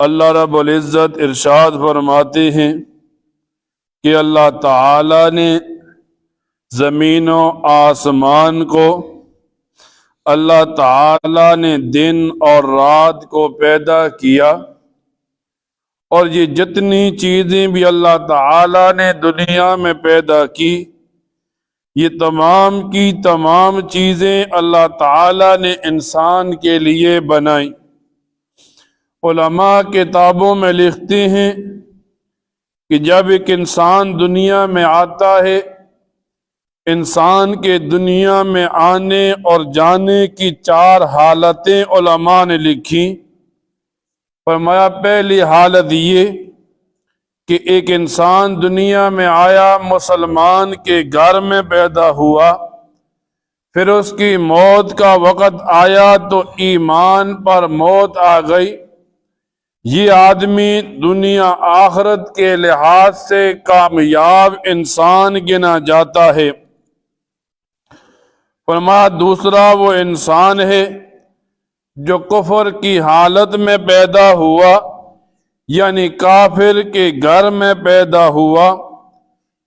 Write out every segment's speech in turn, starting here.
اللہ رب العزت ارشاد فرماتے ہیں کہ اللہ تعالی نے زمین و آسمان کو، اللہ تعالی نے دن اور رات کو پیدا کیا، اور یہ جتنی چیزیں بھی اللہ تعالی نے دنیا میں پیدا کی، یہ تمام کی تمام چیزیں اللہ تعالی نے انسان کے لیے بنائیں۔ علماء کتابوں میں لکھتے ہیں کہ جب ایک انسان دنیا میں آتا ہے، انسان کے دنیا میں آنے اور جانے کی 4 حالتیں علماء نے لکھی۔ فرمایا پہلی حالت یہ کہ ایک انسان دنیا میں آیا، مسلمان کے گھر میں پیدا ہوا، پھر اس کی موت کا وقت آیا تو ایمان پر موت آ گئی۔ یہ آدمی دنیا آخرت کے لحاظ سے کامیاب انسان گنا جاتا ہے۔ فرمایا دوسرا وہ انسان ہے جو کفر کی حالت میں پیدا ہوا، یعنی کافر کے گھر میں پیدا ہوا،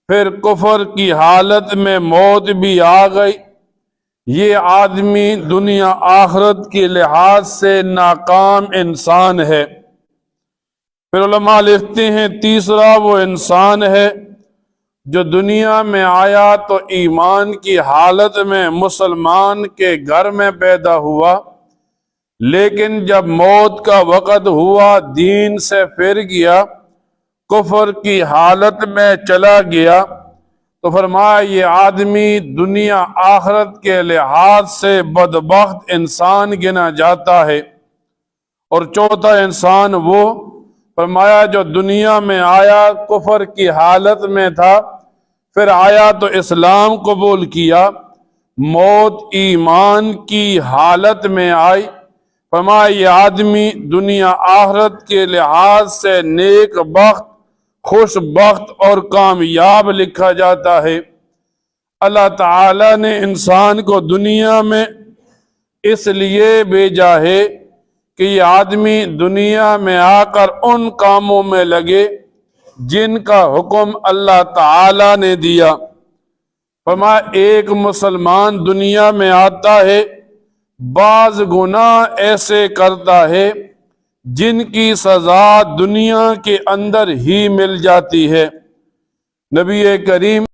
پھر کفر کی حالت میں موت بھی آ گئی۔ یہ آدمی دنیا آخرت کے لحاظ سے ناکام انسان ہے۔ پھر علماء لکھتے ہیں تیسرا وہ انسان ہے جو دنیا میں آیا تو ایمان کی حالت میں مسلمان کے گھر میں پیدا ہوا، لیکن جب موت کا وقت ہوا دین سے پھر گیا، کفر کی حالت میں چلا گیا، تو فرمایا یہ آدمی دنیا آخرت کے لحاظ سے بدبخت انسان گنا جاتا ہے۔ اور چوتھا انسان وہ، فرمایا جو دنیا میں آیا کفر کی حالت میں تھا، پھر آیا تو اسلام قبول کیا، موت ایمان کی حالت میں آئی، فرمایا یہ آدمی دنیا آخرت کے لحاظ سے نیک بخت، خوش بخت اور کامیاب لکھا جاتا ہے۔ اللہ تعالی نے انسان کو دنیا میں اس لیے بھیجا ہے کہ یہ آدمی دنیا میں آ کر ان کاموں میں لگے جن کا حکم اللہ تعالی نے دیا۔ فرمایا ایک مسلمان دنیا میں آتا ہے، بعض گناہ ایسے کرتا ہے جن کی سزا دنیا کے اندر ہی مل جاتی ہے۔ نبی کریم